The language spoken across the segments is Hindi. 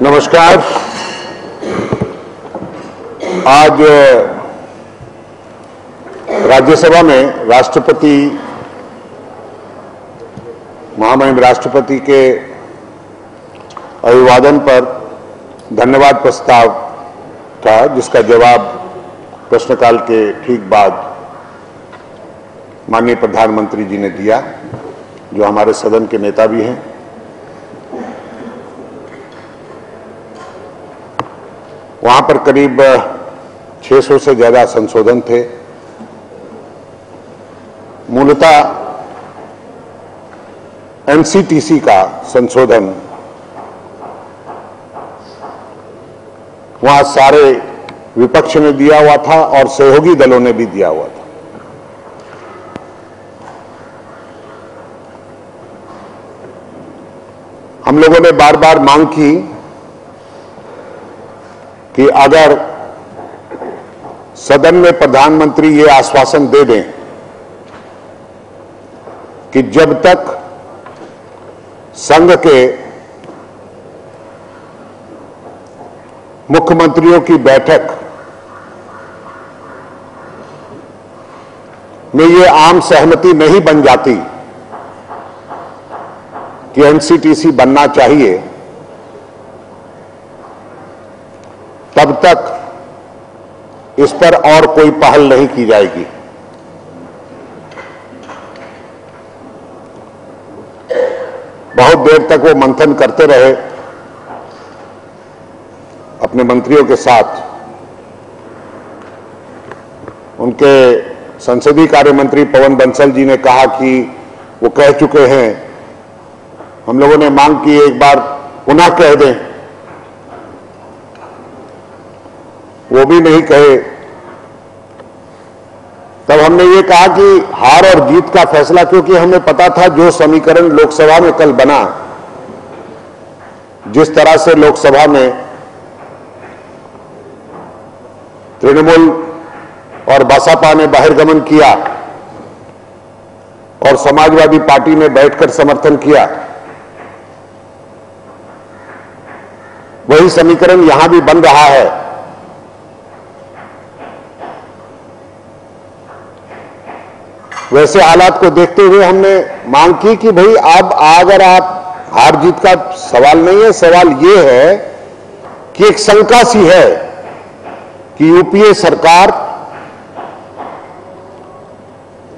नमस्कार। आज राज्यसभा में राष्ट्रपति महामहिम राष्ट्रपति के अभिवादन पर धन्यवाद प्रस्ताव था, जिसका जवाब प्रश्नकाल के ठीक बाद माननीय प्रधानमंत्री जी ने दिया, जो हमारे सदन के नेता भी हैं। वहां पर करीब 600 से ज्यादा संशोधन थे। मूलतः एनसीटीसी का संशोधन वहां सारे विपक्ष ने दिया हुआ था और सहयोगी दलों ने भी दिया हुआ था। हम लोगों ने बार बार मांग की कि अगर सदन में प्रधानमंत्री ये आश्वासन दे दें कि जब तक संघ के मुख्यमंत्रियों की बैठक में ये आम सहमति नहीं बन जाती कि एनसीटीसी बनना चाहिए, तब तक इस पर और कोई पहल नहीं की जाएगी। बहुत देर तक वो मंथन करते रहे अपने मंत्रियों के साथ। उनके संसदीय कार्य मंत्री पवन बंसल जी ने कहा कि वो कह चुके हैं। हम लोगों ने मांग की एक बार पुनः कह दें, वो भी नहीं कहे। तब हमने ये कहा कि हार और जीत का फैसला, क्योंकि हमें पता था जो समीकरण लोकसभा में कल बना, जिस तरह से लोकसभा में तृणमूल और बसपा ने बहिर्गमन किया और समाजवादी पार्टी ने बैठकर समर्थन किया, वही समीकरण यहां भी बन रहा है। वैसे हालात को देखते हुए हमने मांग की कि भाई अब अगर आप हार जीत का सवाल नहीं है, सवाल ये है कि एक शंका सी है कि यूपीए सरकार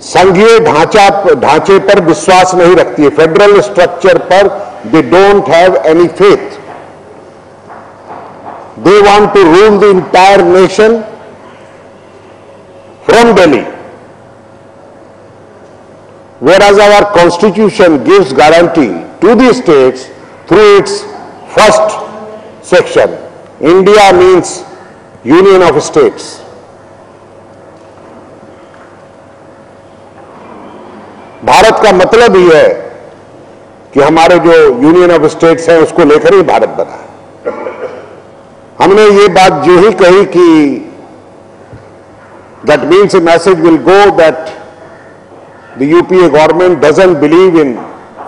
संघीय ढांचे पर विश्वास नहीं रखती है, फेडरल स्ट्रक्चर पर they don't have any faith. They want to rule the entire nation from Delhi, whereas our constitution gives guarantee to the states through its first section. India means union of states. Bharat का मतलब ही है कि हमारे जो यूनियन ऑफ स्टेट्स हैं उसको लेकर ही भारत बना है। हमने ये बात जो ही कही कि that means a message will go that the UPA government doesn't believe in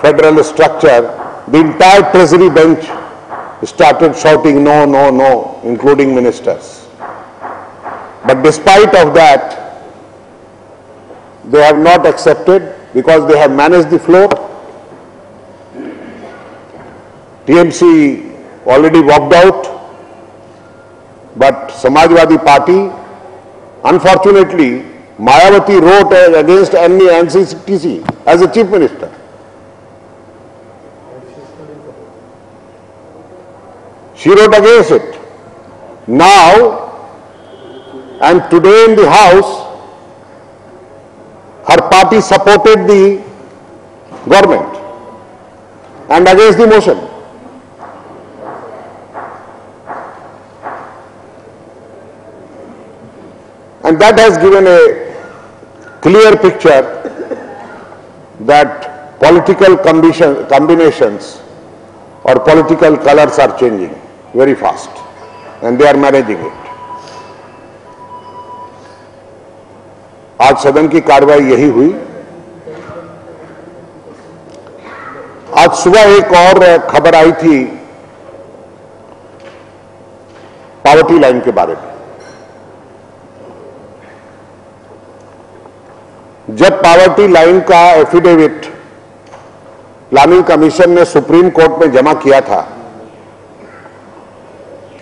federal structure. The entire treasury bench started shouting no, no, no, including ministers. But despite of that, they have not accepted because they have managed the floor. TMC already walked out, but Samajwadi Party, unfortunately, Mayawati wrote against NCTC as a chief minister. She wrote against it. Now, and today in the House, her party supported the government and against the motion. And that has given a clear picture that political combinations or political colors are changing very fast, and they are managing it. आज सदन की कार्रवाई यही हुई। आज सुबह एक और खबर आई थी पावर्टी लाइन के बारे में। जब पावर्टी लाइन का एफिडेविट प्लानिंग कमीशन ने सुप्रीम कोर्ट में जमा किया था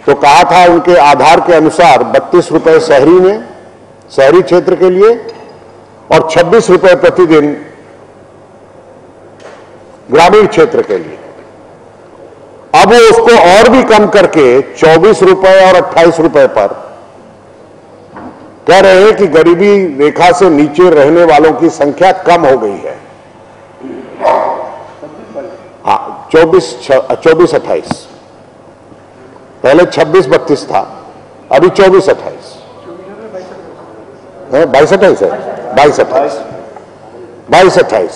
तो कहा था उनके आधार के अनुसार 32 रुपए शहरी में, शहरी क्षेत्र के लिए और 26 रुपए प्रतिदिन ग्रामीण क्षेत्र के लिए। अब वो उसको और भी कम करके 24 रुपए और 28 रुपए पर कह रहे हैं कि गरीबी रेखा से नीचे रहने वालों की संख्या कम हो गई है। हाँ, 24-28, पहले 26-32 था, अभी 24-28 है, 22-28 है, 22-28।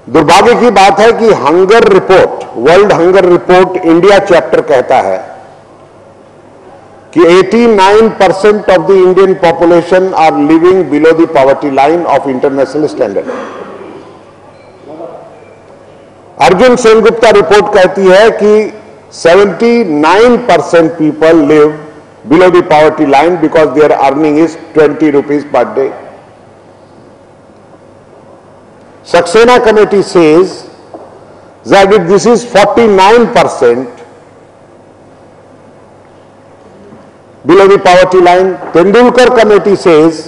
दुर्भाग्य की बात है कि hunger report, world hunger report India chapter कहता है कि 89% of the Indian population are living below the poverty line of international standard. Arjun Sengupta report कहती है कि 79% people live below the poverty line because their earning is 20 rupees per day. Saxena committee says that if this is 49% below the poverty line, Tendulkar committee says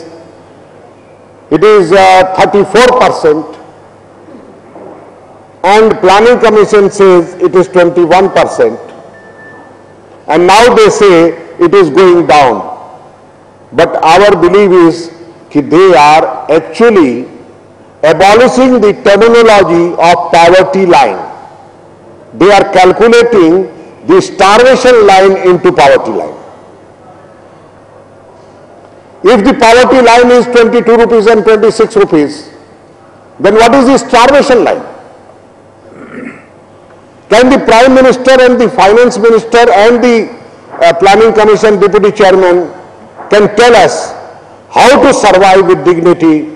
it is 34%, and planning commission says it is 21%, and now they say it is going down. But our belief is that they are actually abolishing the terminology of poverty line. They are calculating the starvation line into poverty line. If the poverty line is 22 rupees and 26 rupees, then what is the starvation line? Can the Prime Minister and the Finance Minister and the Planning Commission Deputy Chairman can tell us how to survive with dignity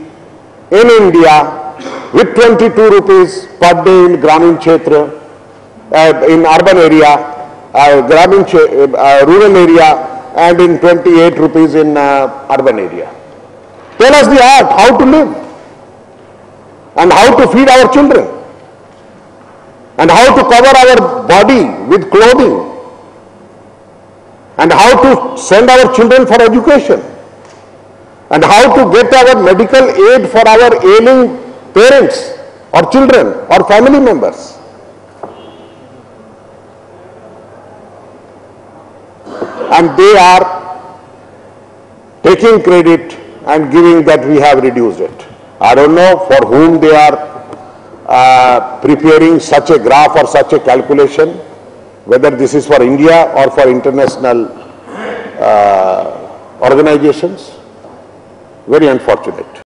in India with 22 rupees per day in Gramin Kshetra, in urban area, rural area, and in 28 rupees in urban area. Tell us the art, how to live, and how to feed our children, and how to cover our body with clothing, and how to send our children for education, and how to get our medical aid for our ailing parents or children or family members. And they are taking credit and giving that we have reduced it. I don't know for whom they are preparing such a graph or such a calculation, whether this is for India or for international organizations. Very unfortunate.